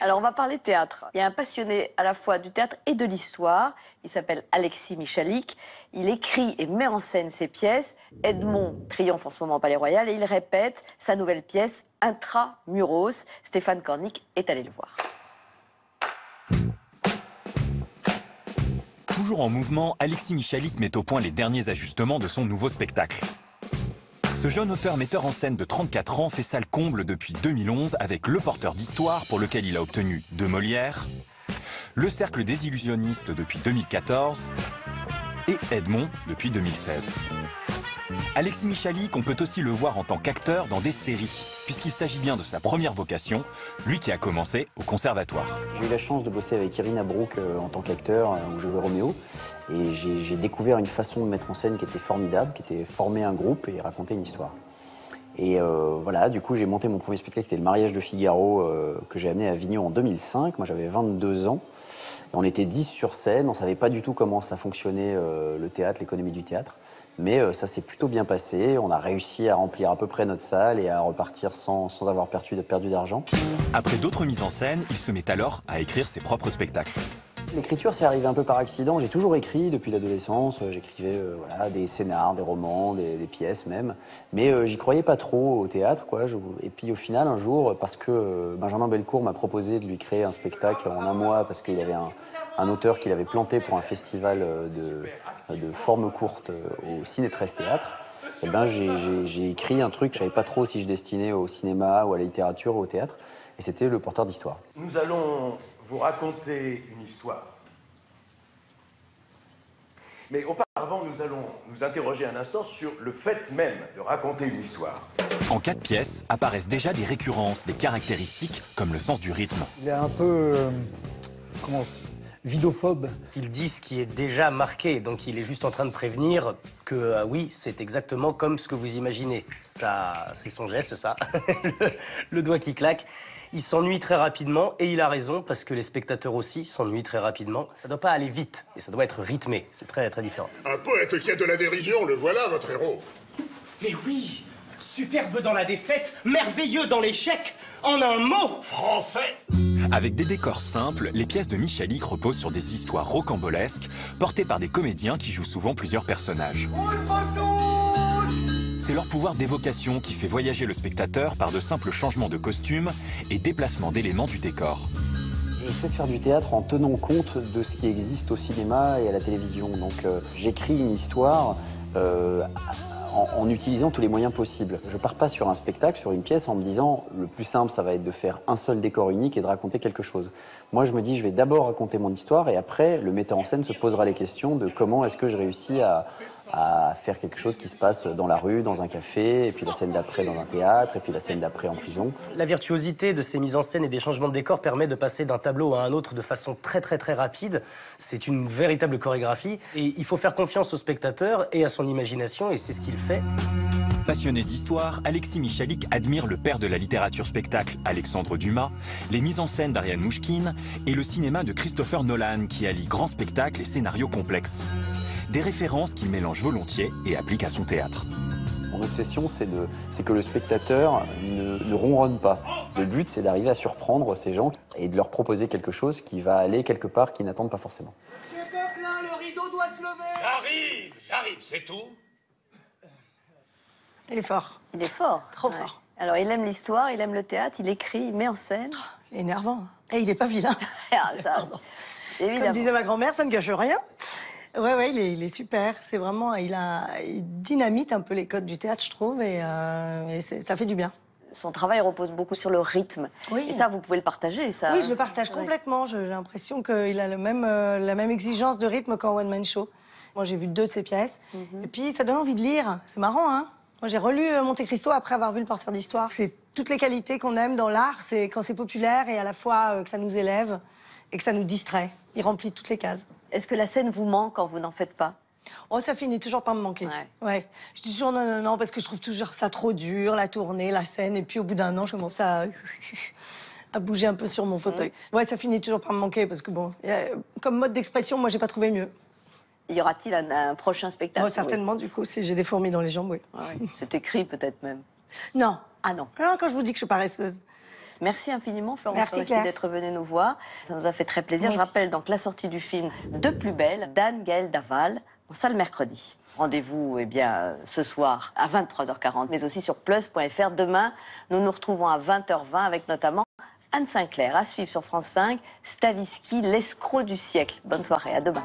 Alors, on va parler théâtre. Il y a un passionné à la fois du théâtre et de l'histoire. Il s'appelle Alexis Michalik. Il écrit et met en scène ses pièces. Edmond triomphe en ce moment au Palais Royal et il répète sa nouvelle pièce, Intramuros. Stéphane Cornic est allé le voir. Toujours en mouvement, Alexis Michalik met au point les derniers ajustements de son nouveau spectacle. Ce jeune auteur-metteur en scène de 34 ans fait salle comble depuis 2011 avec Le Porteur d'Histoire, pour lequel il a obtenu 2 Molières, Le Cercle des Illusionnistes depuis 2014 et Edmond depuis 2016. Alexis Michalik, on peut aussi le voir en tant qu'acteur dans des séries, puisqu'il s'agit bien de sa première vocation, lui qui a commencé au conservatoire. J'ai eu la chance de bosser avec Irina Brouk en tant qu'acteur, où je jouais Roméo. Et j'ai découvert une façon de mettre en scène qui était formidable, qui était former un groupe et raconter une histoire. Et voilà, du coup, j'ai monté mon premier spectacle, qui était Le Mariage de Figaro, que j'ai amené à Avignon en 2005. Moi, j'avais 22 ans. Et on était 10 sur scène, on ne savait pas du tout comment ça fonctionnait, le théâtre, l'économie du théâtre. Mais ça s'est plutôt bien passé, on a réussi à remplir à peu près notre salle et à repartir sans avoir perdu d'argent. Après d'autres mises en scène, il se met alors à écrire ses propres spectacles. L'écriture, c'est arrivé un peu par accident. J'ai toujours écrit depuis l'adolescence. J'écrivais voilà, des scénars, des romans, des pièces même. Mais j'y croyais pas trop au théâtre, quoi. Et puis au final, un jour, parce que Benjamin Bellecour m'a proposé de lui créer un spectacle en un mois, parce qu'il y avait un auteur qu'il avait planté pour un festival de forme courte au Ciné 13 Théâtre, et ben j'ai écrit un truc. Je savais pas trop si je destinais au cinéma ou à la littérature ou au théâtre. Et c'était Le Porteur d'Histoire. Nous allons vous raconter une histoire. Mais auparavant, nous allons nous interroger un instant sur le fait même de raconter une histoire. En 4 pièces apparaissent déjà des récurrences, des caractéristiques comme le sens du rythme. Il est un peu... vidophobe. Il dit ce qui est déjà marqué, donc il est juste en train de prévenir que oui, c'est exactement comme ce que vous imaginez. Ça, c'est son geste, ça, le doigt qui claque. Il s'ennuie très rapidement, et il a raison, parce que les spectateurs aussi s'ennuient très rapidement. Ça doit pas aller vite, et ça doit être rythmé. C'est très, très différent. Un poète qui a de la dérision, le voilà, votre héros. Mais oui, superbe dans la défaite, merveilleux dans l'échec, en un mot. Français. Avec des décors simples, les pièces de Michalik reposent sur des histoires rocambolesques, portées par des comédiens qui jouent souvent plusieurs personnages. C'est leur pouvoir d'évocation qui fait voyager le spectateur par de simples changements de costumes et déplacements d'éléments du décor. J'essaie de faire du théâtre en tenant compte de ce qui existe au cinéma et à la télévision. Donc j'écris une histoire en utilisant tous les moyens possibles. Je pars pas sur un spectacle, sur une pièce, en me disant le plus simple, ça va être de faire un seul décor unique et de raconter quelque chose. Moi, je me dis, je vais d'abord raconter mon histoire et après, le metteur en scène se posera les questions de comment est-ce que je réussis à faire quelque chose qui se passe dans la rue, dans un café, et puis la scène d'après dans un théâtre, et puis la scène d'après en prison. La virtuosité de ces mises en scène et des changements de décor permet de passer d'un tableau à un autre de façon très, très, très rapide. C'est une véritable chorégraphie, et il faut faire confiance au spectateur et à son imagination, et c'est ce qu'il fait. Passionné d'histoire, Alexis Michalik admire le père de la littérature spectacle, Alexandre Dumas, les mises en scène d'Ariane Mouchkine et le cinéma de Christopher Nolan qui allie grand spectacle et scénario complexe. Des références qu'il mélange volontiers et applique à son théâtre. Mon obsession, c'est que le spectateur ne ronronne pas. Le but, c'est d'arriver à surprendre ces gens et de leur proposer quelque chose qui va aller quelque part qu'ils n'attendent pas forcément. Monsieur Coquelin, le rideau doit se lever. J'arrive, c'est tout. Il est fort. Il est fort. Trop fort. Alors, il aime l'histoire, il aime le théâtre, il écrit, il met en scène. Énervant. Et il est pas vilain. Ah, ça, évidemment. Comme disait ma grand-mère, ça ne gâche rien. Ouais, il est super. C'est vraiment, il dynamite un peu les codes du théâtre, je trouve, et ça fait du bien. Son travail repose beaucoup sur le rythme. Oui. Et ça, vous pouvez le partager, ça. Oui, je le partage complètement. J'ai l'impression qu'il a la même exigence de rythme qu'en one-man show. Moi, j'ai vu 2 de ses pièces. Et puis, ça donne envie de lire. C'est marrant, hein. Moi, j'ai relu Monte Cristo après avoir vu Le Porteur d'Histoire. C'est toutes les qualités qu'on aime dans l'art. C'est quand c'est populaire et à la fois que ça nous élève et que ça nous distrait. Il remplit toutes les cases. Est-ce que la scène vous manque quand vous n'en faites pas? Oh, ça finit toujours par me manquer. Ouais. Je dis toujours non, parce que je trouve toujours ça trop dur, la tournée, la scène. Et puis au bout d'un an, je commence à bouger un peu sur mon fauteuil. Ouais, ça finit toujours par me manquer parce que bon, comme mode d'expression, moi, j'ai pas trouvé mieux. Y aura-t-il un prochain spectacle? Oh, certainement, du coup, si j'ai des fourmis dans les jambes, oui. Ah oui. C'est écrit peut-être même. Non. Ah non. Non, quand je vous dis que je suis paresseuse. Merci infiniment, Florence Merci, Foresti, Claire. d'être venue nous voir. Ça nous a fait très plaisir. Oui. Je rappelle donc la sortie du film De plus belle d'Anne-Gaëlle Daval, en salle mercredi. Rendez-vous ce soir à 23h40, mais aussi sur plus.fr. Demain, nous nous retrouvons à 20h20 avec notamment Anne Sinclair. À suivre sur France 5, Stavisky, l'escroc du siècle. Bonne soirée, à demain.